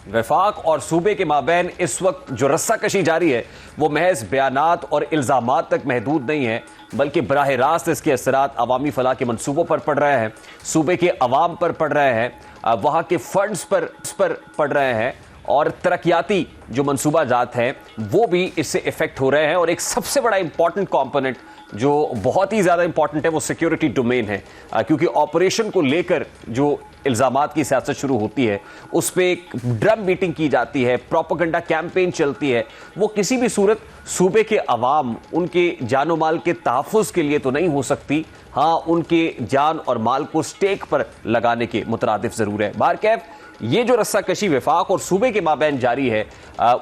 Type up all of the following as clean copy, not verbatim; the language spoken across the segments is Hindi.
वफाक और सूबे के माबैन इस वक्त जो रस्साकशी जारी है वो महज बयानात और इल्ज़ामात तक महदूद नहीं है, बल्कि बराह रास्त इसके असरात अवामी फलाह के मनसूबों पर पड़ रहे हैं, सूबे के अवाम पर पड़ रहे हैं, वहाँ के फंड्स पर पड़ रहे हैं और तरक्याती जो मनसूबा जात हैं वो भी इससे इफेक्ट हो रहे हैं। और एक सबसे बड़ा इंपॉर्टेंट कॉम्पोनेंट जो बहुत ही ज़्यादा इंपॉर्टेंट है वो सिक्योरिटी डोमेन है, क्योंकि ऑपरेशन को लेकर जो इल्ज़ामात की सियासत शुरू होती है उस पर एक ड्रम बीटिंग की जाती है, प्रोपेगेंडा कैंपेन चलती है, वो किसी भी सूरत सूबे के अवाम उनके जानो माल के तहफ़्फ़ुज़ के लिए तो नहीं हो सकती, हाँ उनके जान और माल को स्टेक पर लगाने के मुतरादिफ ज़रूर है। बारकैफ ये जो रस्साकशी वफाक और सूबे के माबैन जारी है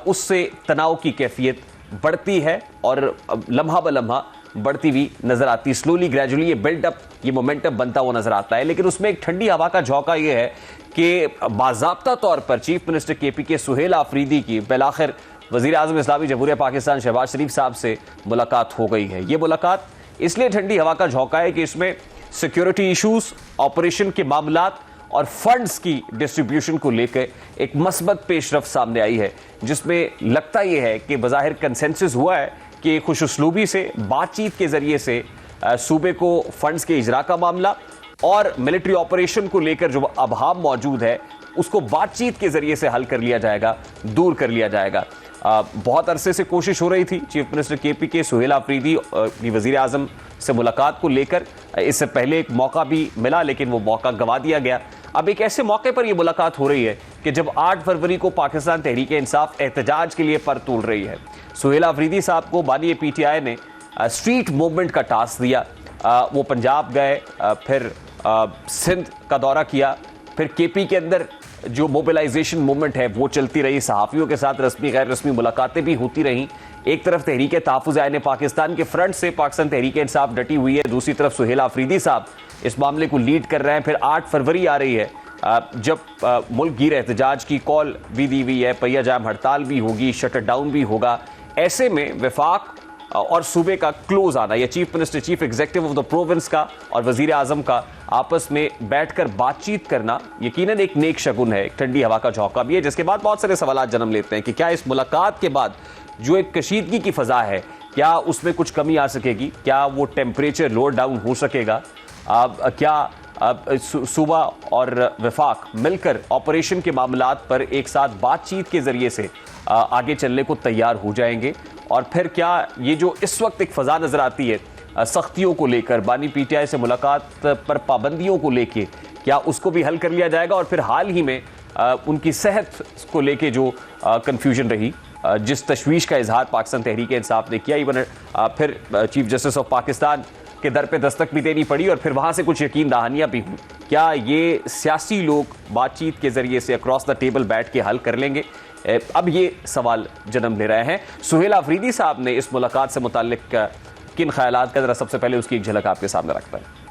उससे तनाव की कैफियत बढ़ती है और लम्हा ब लम्हा बढ़ती हुई नजर आती है। स्लोली ग्रेजुअली ये बिल्डअप, ये मोमेंटम बनता हुआ नजर आता है। लेकिन उसमें एक ठंडी हवा का झोंका ये है कि बाज़ाब्ता तौर पर chief minister KPK Sohail Afridi की बिलाखिर वज़ीर आज़म इस्लामी जमहूरियत पाकिस्तान शहबाज शरीफ साहब से मुलाकात हो गई है। ये मुलाकात इसलिए ठंडी हवा का झोंका है कि इसमें सिक्योरिटी इशूज़, ऑपरेशन के मामलात और फंड्स की डिस्ट्रीब्यूशन को लेकर एक मस्बत पेशरफ सामने आई है, जिसमें लगता यह है कि बज़ाहिर कंसेंसस हुआ है कि खुशउस्लूबी से बातचीत के जरिए से सूबे को फंड्स के इजरा का मामला और मिलिट्री ऑपरेशन को लेकर जो अभाव मौजूद है उसको बातचीत के जरिए से हल कर लिया जाएगा, दूर कर लिया जाएगा। बहुत अरसे से कोशिश हो रही थी chief minister KPK Sohail Afridi अपनी वज़ीर आज़म से मुलाकात को लेकर, इससे पहले एक मौका भी मिला लेकिन वो मौका गंवा दिया गया। अब एक ऐसे मौके पर यह मुलाकात हो रही है कि जब 8 फरवरी को पाकिस्तान तहरीक इंसाफ एहतजाज के लिए पर तोल रही है। सुहेल आफरीदी साहब को बानी PTI ने स्ट्रीट मूवमेंट का टास्क दिया, वो पंजाब गए, फिर सिंध का दौरा किया, फिर KP के अंदर जो मोबिलाइजेशन मूवमेंट है वो चलती रही, सहाफ़ियों के साथ रस्मी गैर रस्मी मुलाकातें भी होती रहीं। एक तरफ तहरीक तहफ़्फ़ुज़ आईन पाकिस्तान के फ्रंट से पाकिस्तान तहरीक इंसाफ डटी हुई है, दूसरी तरफ सुहेल आफरीदी साहब इस मामले को लीड कर रहे हैं। फिर 8 फरवरी आ रही है जब मुल्क गिर एहतजाज की कॉल भी दी हुई है, पहिया जाम हड़ताल भी होगी, शटर डाउन भी होगा। ऐसे में वफाक और सूबे का क्लोज आना, या chief minister chief executive of the province का और वजीर आजम का आपस में बैठकर बातचीत करना यकीनन एक नेक शगुन है, एक ठंडी हवा का झोंका भी है, जिसके बाद बहुत सारे सवाल जन्म लेते हैं कि क्या इस मुलाकात के बाद जो एक कशीदगी की फजा है क्या उसमें कुछ कमी आ सकेगी, क्या वो टेम्परेचर लो डाउन हो सकेगा, क्या सूबा और वफाक मिलकर ऑपरेशन के मामलात पर एक साथ बातचीत के जरिए से आगे चलने को तैयार हो जाएंगे, और फिर क्या ये जो इस वक्त एक फ़ज़ा नज़र आती है सख्तियों को लेकर, बानी PTI से मुलाकात पर पाबंदियों को लेके, क्या उसको भी हल कर लिया जाएगा। और फिर हाल ही में उनकी सेहत को लेके जो कन्फ्यूजन रही, जिस तशवीश का इजहार पाकिस्तान तहरीक इंसाफ ने किया, इवन फिर चीफ जस्टिस ऑफ पाकिस्तान के दर पे दस्तक भी देनी पड़ी और फिर वहाँ से कुछ यकीन दहानियाँ भी हुई। क्या ये सियासी लोग बातचीत के ज़रिए से अक्रॉस द टेबल बैठ के हल कर लेंगे? अब ये सवाल जन्म ले रहे हैं। सुहेल आफरीदी साहब ने इस मुलाकात से मुताल्लिक किन ख्यालात का ज़रा सबसे पहले उसकी एक झलक आपके सामने रखता है।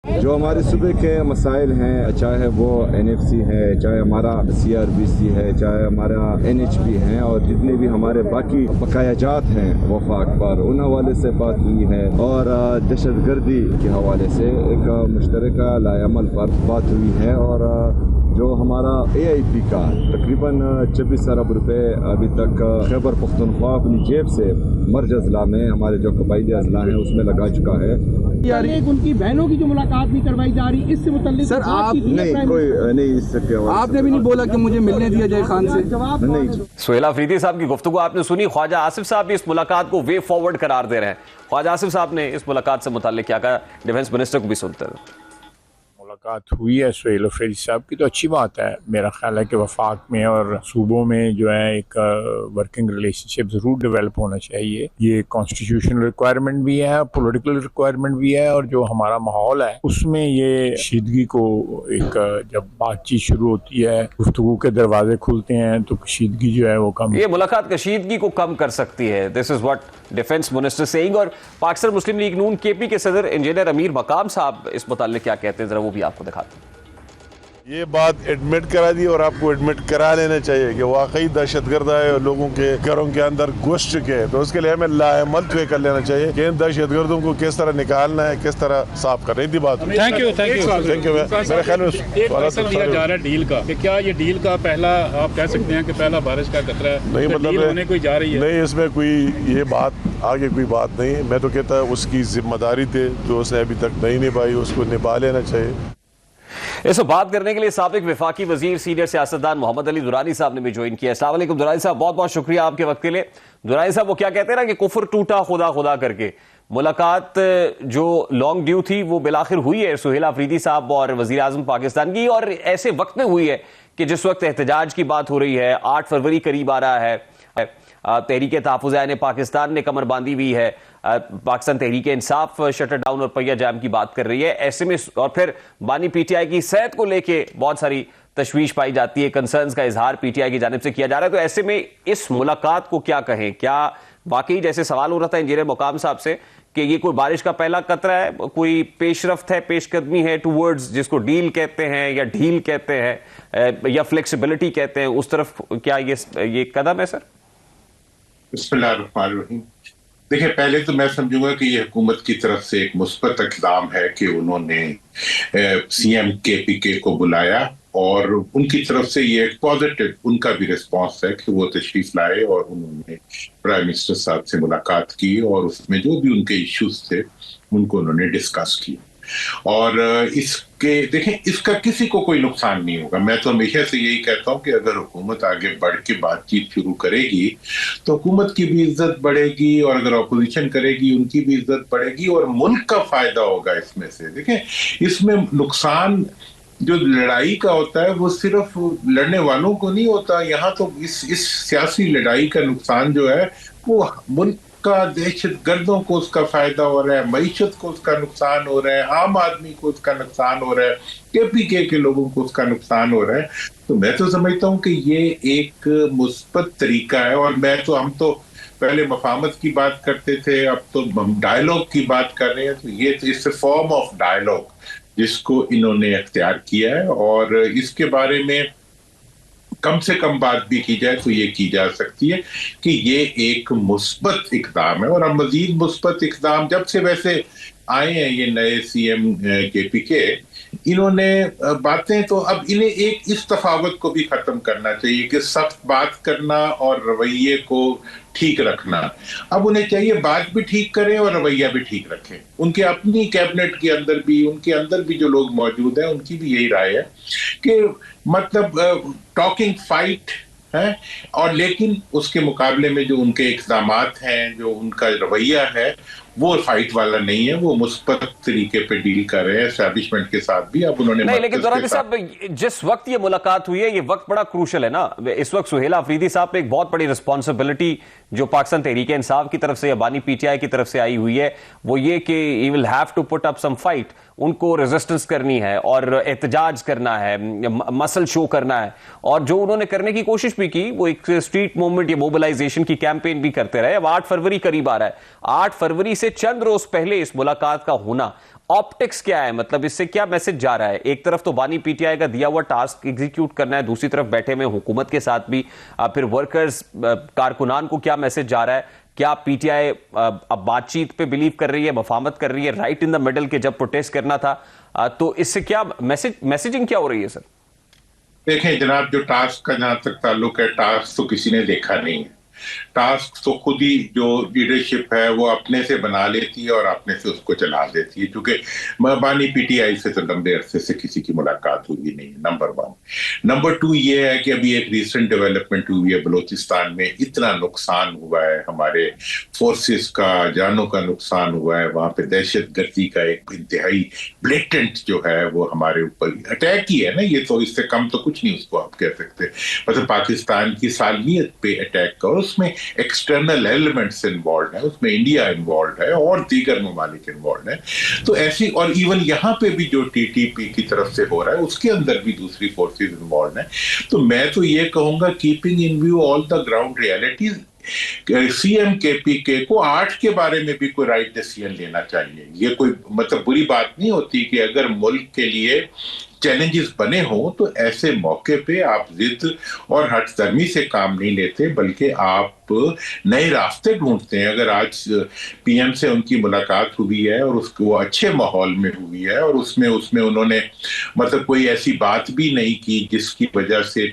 जो हमारे सूबे के मसाइल हैं, चाहे वो NFC है, चाहे हमारा CRBC है, चाहे हमारा NHP है, और जितने भी हमारे बाकी बकायाजात हैं वफाक पर, उन हवाले से बात हुई है, और दहशतगर्दी के हवाले से एक मुश्तरका लाएअमल पर बात हुई है, और जो हमारा AIP का तकरीबन 26 अरब रुपए अभी तक खैबर पख्तूनख्वा अपनी जेब से मर्ज अजला में, हमारे जो कबायली अजला हैं उसमें लगा चुका है। यार एक उनकी बहनों की जो मुलाकात भी करवाई जा रही, इससे मुताल्लिक सर आप नहीं कोई नहीं, इससे आपने भी नहीं बोला कि मुझे मिलने दिया जाए खान से? जवाब नहीं। सुहेल आफरीदी साहब की गुफ्तगू आपने सुनी। ख्वाजा आसिफ साहब भी इस मुलाकात को वे फॉरवर्ड करार दे रहे हैं। ख्वाजा आसिफ साहब ने इस मुलाकात से मुताल्लिक क्या कहा, डिफेंस मिनिस्टर को भी सुनते हैं। मुलाकात हुई है सुहेल आफरीदी साहब की तो अच्छी बात है। मेरा ख्याल है कि वफाक में और सूबों में जो है एक वर्किंग रिलेशनशिप ज़रूर डेवलप होना चाहिए। ये कॉन्स्टिट्यूशनल रिक्वायरमेंट भी है, पॉलिटिकल रिक्वायरमेंट भी है, और जो हमारा माहौल है उसमें ये कशीदगी को एक जब बातचीत शुरू होती है, गुफ्तगू के दरवाजे खुलते हैं तो कशीदगी जो है वो कम, ये मुलाकात कशीदगी को कम कर सकती है। This is what defence minister saying. और पाकिस्तान मुस्लिम लीग नून KP के सदर इंजीनियर अमीर मकाम साहब इस मुताल्लिक क्या कहते हैं, जरा वो भी आपको दिखाते हैं। ये बात एडमिट करा दी और आपको एडमिट करा लेना चाहिए कि वाकई दहशतगर्द है और लोगों के घरों के अंदर घुस चुके हैं। तो उसके लिए हमें लाएमल तय कर लेना चाहिए कि इन दहशतगर्दों को किस तरह निकालना है, किस तरह साफ करना है। बात थैंक यू मेरे ख्याल में दिया जा रहा है डील का, कि क्या ये डील का पहला आप कह सकते हैं कि पहला बारिश का खतरा है? नहीं, मतलब होने कोई जा रही है नहीं, इसमें कोई ये बात आगे कोई बात नहीं। मैं तो कहता है उसकी जिम्मेदारी थी जो उसने अभी तक नहीं निभाई, उसको निभा लेना चाहिए। इस बात करने के लिए साबिक वफाकी वजीर सीनियर सियासतदान मोहम्मद अली दुरानी साहब ने भी ज्वाइन किया। अस्सलाम वालेकुम दुरानी साहब, बहुत बहुत शुक्रिया आपके वक्त के लिए। दुरानी साहब, वो क्या कहते हैं ना कि कुफर टूटा खुदा खुदा करके, मुलाकात जो लॉन्ग ड्यू थी वो बिलाखिर हुई है सुहेल अफरीदी साहब और वजीर आजम पाकिस्तान की, और ऐसे वक्त में हुई है कि जिस वक्त एहतजाज की बात हो रही है, 8 फरवरी करीब आ रहा है, तहरीक तहफ़्फ़ुज़ पाकिस्तान ने कमर बांधी हुई है, पाकिस्तान तहरीक इंसाफ शटर डाउन और पहिया जाम की बात कर रही है। ऐसे में और फिर बानी पीटीआई की सेहत को लेके बहुत सारी तशवीश पाई जाती है, कंसर्न्स का इजहार पीटीआई की जानिब से किया जा रहा है। तो ऐसे में इस मुलाकात को क्या कहें? क्या वाकई जैसे सवाल हो रहा था इंजीनियर मुकाम साहब से कि ये कोई बारिश का पहला कतरा है, कोई पेशरफ्त है, पेशकदमी है टूवर्ड्स जिसको डील कहते हैं या ढील कहते हैं या फ्लेक्सिबिलिटी कहते हैं, उस तरफ क्या ये कदम है सर? बिस्मिल्लाहिर्रहमानिर्रहीम। देखिए, पहले तो मैं समझूंगा कि ये हुकूमत की तरफ से एक मुस्बत इक़दाम है कि उन्होंने सीएम केपीके को बुलाया और उनकी तरफ से ये एक पॉजिटिव उनका भी रिस्पांस है कि वो तशरीफ लाए और उन्होंने प्राइम मिनिस्टर साहब से मुलाकात की और उसमें जो भी उनके इश्यूज थे उनको उन्होंने डिस्कस किया। और इसके देखें, इसका किसी को कोई नुकसान नहीं होगा। मैं तो हमेशा से यही कहता हूं कि अगर हुकूमत आगे बढ़ के बातचीत शुरू करेगी तो हुकूमत की भी इज्जत बढ़ेगी और अगर अपोजिशन करेगी उनकी भी इज्जत बढ़ेगी और मुल्क का फायदा होगा इसमें से। देखें, इसमें नुकसान जो लड़ाई का होता है वो सिर्फ लड़ने वालों को नहीं होता। यहाँ तो इस सियासी लड़ाई का नुकसान जो है वो मुल्क का, दहशत गर्दों को उसका फायदा हो रहा है, मईशत को उसका नुकसान हो रहा है, आम आदमी को उसका नुकसान हो रहा है, केपीके के लोगों को उसका नुकसान हो रहा है। तो मैं तो समझता हूँ कि ये एक मुस्बत तरीका है। और हम तो पहले मफाहमत की बात करते थे, अब तो हम डायलॉग की बात कर रहे हैं। तो ये it's a form of dialogue जिसको इन्होंने अख्तियार किया है और इसके बारे में कम से कम बात भी की जाए तो ये की जा सकती है कि ये एक मुस्बत इक़दाम है। और अब मजीद मुस्बत इक़दाम जब से वैसे आए हैं ये नए सीएम केपीके, इन्होंने बातें तो अब इन्हें एक इस तफावत को भी खत्म करना चाहिए कि सख्त बात करना और रवैये को ठीक रखना। अब उन्हें चाहिए बात भी ठीक करें और रवैया भी ठीक रखें। उनके अपनी कैबिनेट के अंदर भी, उनके अंदर भी जो लोग मौजूद हैं उनकी भी यही राय है कि मतलब टॉकिंग फाइट है, और लेकिन उसके मुकाबले में जो उनके इक़दामात हैं, जो उनका रवैया है, वो फाइट वाला नहीं है। वो मुस्बत तरीके पे डील कर रहे हैं एस्टैब्लिशमेंट के साथ भी। अब उन्होंने नहीं, लेकिन दुरानी साहब, जिस वक्त ये मुलाकात हुई है ये वक्त बड़ा क्रूशल है ना। इस वक्त सुहेल अफरीदी साहब पे एक बहुत बड़ी रिस्पॉन्सिबिलिटी जो पाकिस्तान तहरीक इंसाफ की तरफ से या बानी पीटीआई की तरफ से आई हुई है वो ये कि he will have to put up some fight. उनको रेजिस्टेंस करनी है और एहतजाज करना है, मसल शो करना है, और जो उन्होंने करने की कोशिश भी की वो एक स्ट्रीट मूवमेंट या मोबिलाइजेशन की कैंपेन भी करते रहे। अब 8 फरवरी करीब आ रहा है, 8 फरवरी से चंद रोज पहले इस मुलाकात का होना, ऑप्टिक्स क्या है? मतलब इससे क्या मैसेज जा रहा है? एक तरफ तो बानी पीटीआई का दिया हुआ टास्क एग्जीक्यूट करना है, दूसरी तरफ बैठे हुए हुकूमत के साथ भी फिर वर्कर्स कारकुनान को क्या मैसेज जा रहा है? क्या पीटीआई अब बातचीत पे बिलीव कर रही है, मफाहमत कर रही है, राइट इन द मिडल के जब प्रोटेस्ट करना था, तो इससे क्या मैसेजिंग क्या हो रही है सर? देखें जनाब, जो टास्क का जहां तक ताल्लुक है, टास्क तो किसी ने देखा नहीं है। टास्क तो खुद ही जो लीडरशिप है वो अपने से बना लेती है और अपने से उसको चला देती है, क्योंकि बानी पीटीआई से तो लंबे अरसे से किसी की मुलाकात हुई नहीं है, नंबर 1। नंबर 2 ये है कि अभी एक रिसेंट डेवलपमेंट हुई है बलूचिस्तान में, इतना नुकसान हुआ है, हमारे फोर्सेस का जानों का नुकसान हुआ है, वहां पे दहशत गर्दी का एक इंतहाई ब्लेटेंट जो है वो हमारे ऊपर अटैक ही है ना। ये तो इससे कम तो कुछ नहीं उसको आप कह सकते। मतलब पाकिस्तान की सालमियत पे अटैक का, उसमें एक्सटर्नल एलिमेंट्स इन्वॉल्व है, उसमें इंडिया इन्वॉल्व है और दीगर ममालिक इन्वॉल्व है। तो ऐसी, और इवन यहाँ पे भी जो टीटीपी की तरफ से हो रहा है उसके अंदर भी दूसरी फोर्सेस इन्वॉल्व है। तो मैं तो ये कहूंगा, keeping in view all the ground realities, CM KPK को 8 के बारे में भी कोई राइट डिसीजन लेना चाहिए। ये कोई मतलब बुरी बात नहीं होती कि अगर मुल्क के लिए चैलेंजेस बने हों तो ऐसे मौके पे आप जिद और हठधर्मी से काम नहीं लेते, बल्कि आप नए रास्ते ढूंढते हैं। अगर आज पीएम से उनकी मुलाकात हुई है और उसको वो अच्छे माहौल में हुई है और उसमें उन्होंने मतलब कोई ऐसी बात भी नहीं की जिसकी वजह से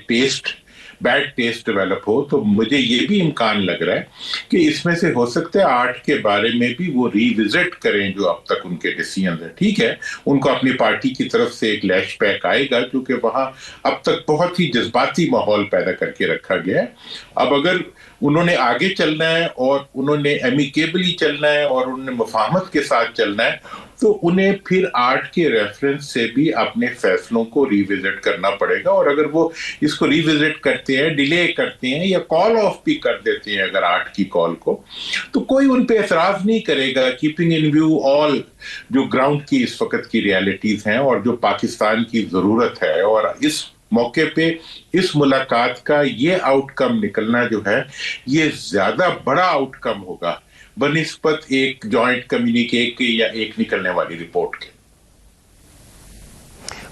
बैड टेस्ट डेवलप हो, तो मुझे ये भी इम्कान लग रहा है कि इसमें से हो सकता है आर्ट के बारे में भी वो रिविजिट करें जो अब तक उनके डिसीजन है। ठीक है, उनको अपनी पार्टी की तरफ से एक लैश बैक आएगा क्योंकि वहां अब तक बहुत ही जज्बाती माहौल पैदा करके रखा गया है। अब अगर उन्होंने आगे चलना है और उन्होंने एमिकेबली चलना है और उन्होंने मुफाहमत के साथ चलना है, तो उन्हें फिर आर्ट के रेफरेंस से भी अपने फैसलों को रिविजिट करना पड़ेगा। और अगर वो इसको रिविजिट करते हैं, डिले करते हैं या कॉल ऑफ भी कर देते हैं अगर आर्ट की कॉल को, तो कोई उन पे एतराज नहीं करेगा, कीपिंग इन व्यू ऑल जो ग्राउंड की इस वक्त की रियलिटीज हैं और जो पाकिस्तान की जरूरत है। और इस मौके पे इस मुलाकात का ये आउटकम निकलना जो है ये ज्यादा बड़ा आउटकम होगा बनिस्बत एक जॉइंट कम्युनिके के या एक निकलने वाली रिपोर्ट के।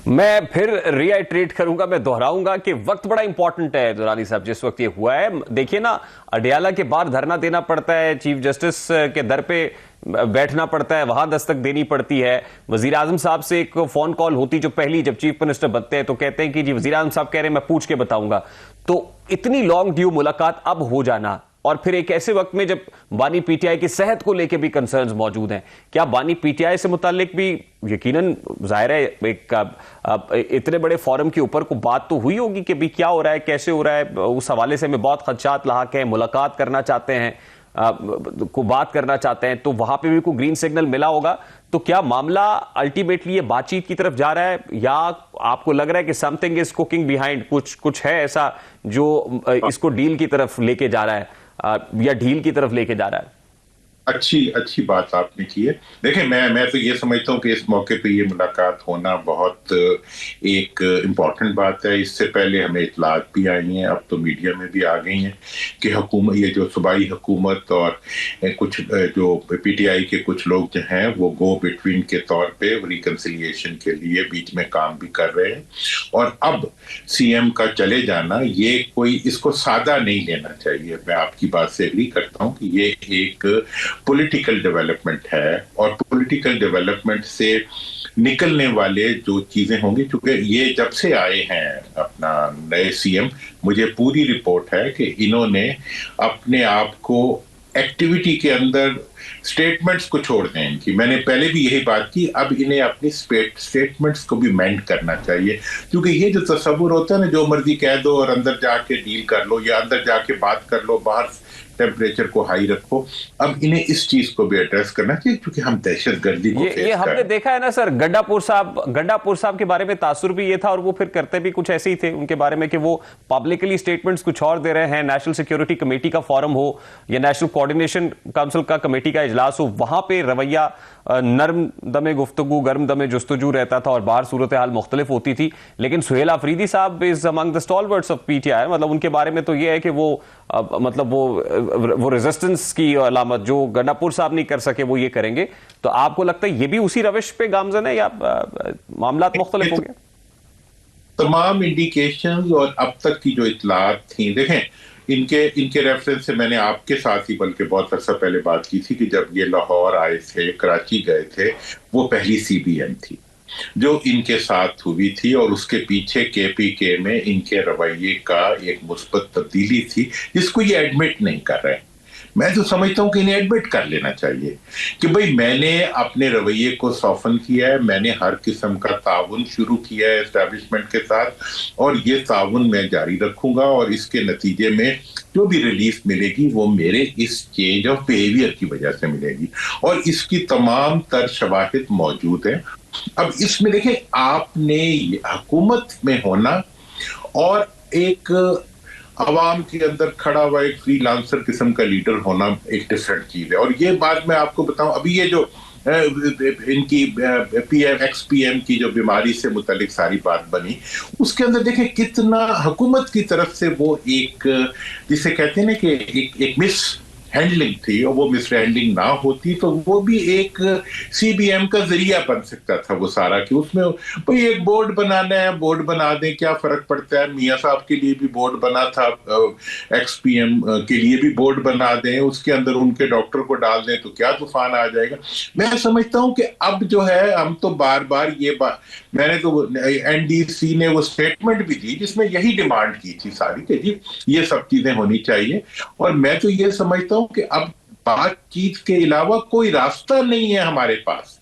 मैं फिर रिआइट्रेट करूंगा, मैं दोहराऊंगा कि वक्त बड़ा इंपॉर्टेंट है दुरानी साहब। जिस वक्त ये हुआ है, देखिए ना, अडियाला के बाहर धरना देना पड़ता है, चीफ जस्टिस के दर पे बैठना पड़ता है, वहां दस्तक देनी पड़ती है। वजीर आजम साहब से एक फोन कॉल होती जो पहली, जब चीफ मिनिस्टर बनते हैं तो कहते हैं कि जी वजीर आजम साहब कह रहे हैं मैं पूछ के बताऊंगा। तो इतनी लॉन्ग ड्यू मुलाकात अब हो जाना, और फिर एक ऐसे वक्त में जब बानी पीटीआई की सेहत को लेकर भी कंसर्न्स मौजूद हैं, क्या बानी पीटीआई से मुतालिक भी यकीनन जाहिर है एक इतने बड़े फोरम के ऊपर को बात तो हुई होगी कि भी क्या हो रहा है, कैसे हो रहा है? उस हवाले से हमें बहुत खदशात लाहक हैं, मुलाकात करना चाहते हैं, को बात करना चाहते हैं, तो वहां पे भी कोई ग्रीन सिग्नल मिला होगा। तो क्या मामला अल्टीमेटली ये बातचीत की तरफ जा रहा है, या आपको लग रहा है कि समथिंग इज कुकिंग बिहाइंड, कुछ है ऐसा जो इसको डील की तरफ लेके जा रहा है या ढील की तरफ लेके जा रहा है? अच्छी बात आपने की है। देखिए, मैं तो ये समझता हूँ कि इस मौके पे ये मुलाकात होना बहुत एक इम्पॉर्टेंट बात है। इससे पहले हमें इतलात भी आई हैं, अब तो मीडिया में भी आ गई हैं कि हुकूमत, ये जो सूबाई हुकूमत और कुछ जो पीटीआई के कुछ लोग जो हैं वो गो बिटवीन के तौर पे रिकंसिलिएशन के लिए बीच में काम भी कर रहे हैं। और अब सीएम का चले जाना, ये कोई इसको सादा नहीं लेना चाहिए। मैं आपकी बात से एग्री करता हूँ कि ये एक पॉलिटिकल डेवलपमेंट है और पॉलिटिकल डेवलपमेंट से निकलने वाले जो चीजें होंगी, क्योंकि ये जब से आए हैं अपना नए सीएम, मुझे पूरी रिपोर्ट है कि इन्होंने अपने आप को एक्टिविटी के अंदर स्टेटमेंट्स को छोड़ दें इनकी। मैंने पहले भी यही बात की, अब इन्हें अपनी स्टेटमेंट्स को भी मेंट करना चाहिए, क्योंकि ये जो तस्वुर होता है ना, जो मर्जी कह दो और अंदर जाके डील कर लो या अंदर जाके बात कर लो, बाहर टेम्परेचर को हाई रखो, अब इन्हें इस चीज को भी एड्रेस करना चाहिए, क्योंकि हम दहशतगर्दी को ये हमने देखा है ना सर। गंडापुर साहब के बारे में तासुर भी ये था और वो फिर करते भी कुछ ऐसे ही थे उनके बारे में कि वो पब्लिकली स्टेटमेंट्स कुछ और दे रहे हैं। नेशनल सिक्योरिटी कमेटी का फोरम हो या नेशनल कोऑर्डिनेशन काउंसिल का कमेटी का इजलास हो, वहां पे रवैया नरम दमे गुफ्तगू गर्म दमे जुस्तजू रहता था और बाहर सूरत हाल मुख्तलिफ होती थी। लेकिन सुहेल अफरीदी साहब is among the stalwarts of PTI, मतलब उनके बारे में तो ये है कि वो मतलब वो रेजिस्टेंस की अलामत जो गंडापुर साहब नहीं कर सके वो ये करेंगे। तो आपको लगता है ये भी उसी रविश पे गामजन है या मामला मुख्तलिफ हो गए? तमाम इंडिकेशंस और अब तक की जो इतलात थी, देखें इनके रेफरेंस से मैंने आपके साथ ही बल्कि बहुत अर्सा पहले बात की थी कि जब ये लाहौर आए थे, कराची गए थे, वो पहली सीबीएम थी जो इनके साथ हुई थी और उसके पीछे केपीके में इनके रवैये का एक मुस्बत तब्दीली थी जिसको ये एडमिट नहीं कर रहे। मैं तो समझता हूं कि इन्हें एडमिट कर लेना चाहिए कि भाई मैंने अपने रवैये को सॉफन किया है, मैंने हर किस्म का ताउन शुरू किया है एस्टैब्लिशमेंट के साथ और ये ताउन मैं जारी रखूंगा और इसके नतीजे में जो भी रिलीफ मिलेगी वो मेरे इस चेंज ऑफ बिहेवियर की वजह से मिलेगी और इसकी तमाम तर शवाहिद मौजूद है। अब इसमें देखें, आपने हुकूमत में होना और एक अवाम के अंदर खड़ा हुआ एक फ्रीलांसर किस्म का लीडर होना एक डिफरेंट चीज है। और ये बात मैं आपको बताऊं, अभी ये जो इनकी एक्स पीएम की जो बीमारी से मुतालिक सारी बात बनी, उसके अंदर देखें कितना हुकूमत की तरफ से वो एक जिसे कहते हैं ना कि एक मिस हैंडलिंग थी और वो मिस हैंडलिंग ना होती तो वो भी एक CBM का जरिया बन सकता था वो सारा, कि उसमें भाई एक बोर्ड बनाना है, बोर्ड बना दें, क्या फर्क पड़ता है, मियां साहब के लिए भी बोर्ड बना था, XPM के लिए भी बोर्ड बना दें, उसके अंदर उनके डॉक्टर को डाल दें तो क्या तूफान आ जाएगा। मैं समझता हूं कि अब जो है हम तो बार बार ये बात, मैंने तो NDC ने वो स्टेटमेंट भी दी जिसमें यही डिमांड की थी सारी कि जी ये सब चीजें होनी चाहिए, और मैं तो ये समझता हूं कि अब बातचीत के अलावा कोई रास्ता नहीं है हमारे पास,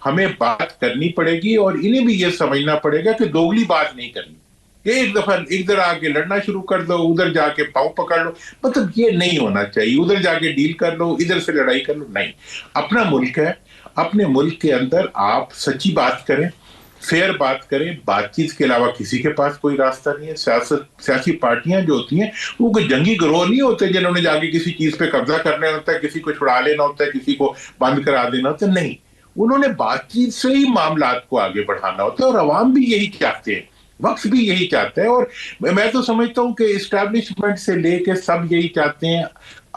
हमें बात करनी पड़ेगी और इन्हें भी ये समझना पड़ेगा कि दोगली बात नहीं करनी, एक दफा इधर आके लड़ना शुरू कर दो, उधर जाके पांव पकड़ लो, मतलब ये नहीं होना चाहिए, उधर जाके डील कर लो, इधर से लड़ाई कर लो, नहीं। अपना मुल्क है, अपने मुल्क के अंदर आप सच्ची बात करें, फेयर बात करें, बातचीत के अलावा किसी के पास कोई रास्ता नहीं है। सियासी पार्टियां जो होती हैं वो कोई जंगी गिरोह नहीं होते जिन्होंने जाके किसी चीज पे कब्जा करना होता है, किसी को छुड़ा लेना होता है, किसी को बंद करा देना होता है, नहीं, उन्होंने बातचीत से ही मामलात को आगे बढ़ाना होता है और अवाम भी यही चाहते हैं, वक्त भी यही चाहते हैं, और मैं तो समझता हूं कि इस्टेब्लिशमेंट से लेके सब यही चाहते हैं।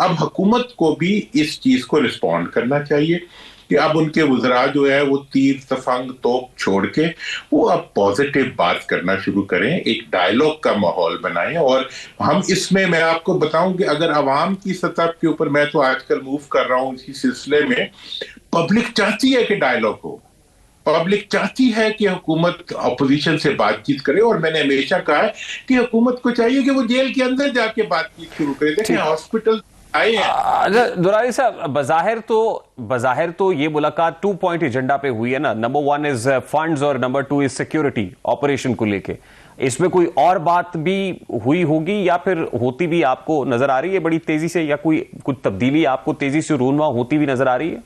अब हुकूमत को भी इस चीज को रिस्पॉन्ड करना चाहिए कि अब उनके वज़रा जो है वो तीर तफंग तोप छोड़ के वो अब पॉजिटिव बात करना शुरू करें, एक डायलॉग का माहौल बनाएं। और हम इसमें, मैं आपको बताऊं कि अगर अवाम की सतह के ऊपर, मैं तो आजकल मूव कर रहा हूं इसी सिलसिले में, पब्लिक चाहती है कि डायलॉग हो, पब्लिक चाहती है कि हुकूमत अपोजिशन से बातचीत करे, और मैंने हमेशा कहा है कि हुकूमत को चाहिए कि वो जेल के अंदर जाके बातचीत शुरू करे। देखें हॉस्पिटल दुरानी साहब, बज़ाहिर तो ये मुलाकात 2 पॉइंट एजेंडा पे हुई है ना, नंबर 1 इज फंड्स और नंबर 2 इज सिक्योरिटी ऑपरेशन को लेके। इसमें कोई और बात भी हुई होगी या फिर होती भी आपको नजर आ रही है बड़ी तेजी से, या कुछ तब्दीली आपको तेजी से रूनमा होती भी नजर आ रही है?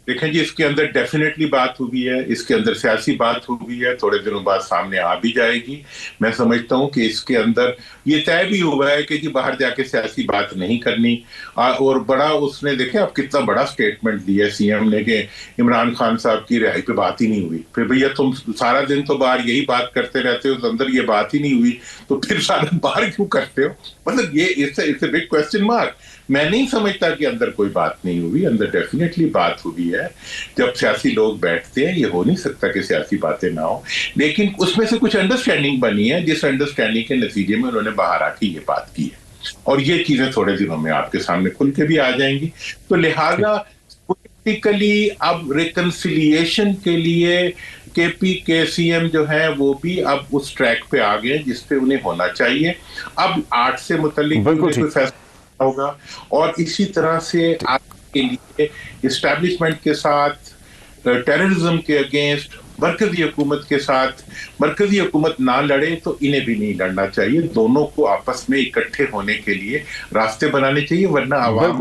देखें जी, इसके अंदर डेफिनेटली बात हुई है, इसके अंदर सियासी बात हुई है, थोड़े दिनों बाद सामने आ भी जाएगी। मैं समझता हूं कि इसके अंदर ये तय भी हुआ है कि जी बाहर जाके सियासी बात नहीं करनी, और बड़ा उसने, देखें अब कितना बड़ा स्टेटमेंट दिया CM ने कि इमरान खान साहब की रिहाई पे बात ही नहीं हुई। फिर भैया तुम सारा दिन तो बाहर यही बात करते रहते हो, तो अंदर ये बात ही नहीं हुई तो फिर सारा बाहर क्यों करते हो? मतलब ये it's a big question mark. मैं नहीं समझता कि अंदर कोई बात नहीं हुई, अंदर डेफिनेटली बात हुई है। जब सियासी लोग बैठते हैं, ये हो नहीं सकता कि सियासी बातें ना हो, लेकिन उसमें से कुछ अंडरस्टैंडिंग बनी है, जिस अंडरस्टैंडिंग के नतीजे में उन्होंने बाहर आके ये बात की है, और ये चीजें थोड़े दिनों में आपके सामने खुल के भी आ जाएंगी। तो लिहाजा पॉलिटिकली अब रिकंसिलिएशन के लिए KP के CM जो है वो भी अब उस ट्रैक पे आ गए जिसपे उन्हें होना चाहिए। अब 8 से मुतल्लिक कोई फैसला होगा, और इसी तरह से आपके लिए इस्टेब्लिशमेंट के साथ, टेररिज्म के अगेंस्ट मरकजी हुकूमत के साथ, मरकजी हुकूमत ना लड़े तो इन्हें भी नहीं लड़ना चाहिए, दोनों को आपस में इकट्ठे होने के लिए रास्ते बनाने चाहिए, वरना आवाम